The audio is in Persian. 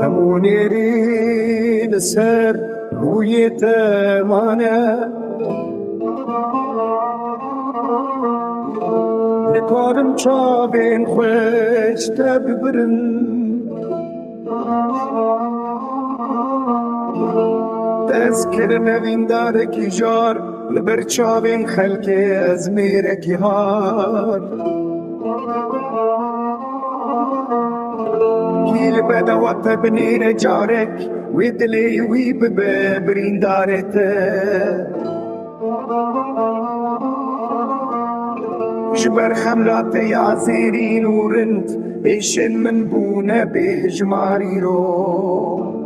همونیری لسر روی تمانه نکارم چابین خوش تببرن تذکر نوین داره کی جار لبر چابین خلک از میره کی هار كيل بدا وطبني جارك ويدلي ويببرين دارته جبر خملات يا زيرين ورنت إيش من بونا بهجماري رو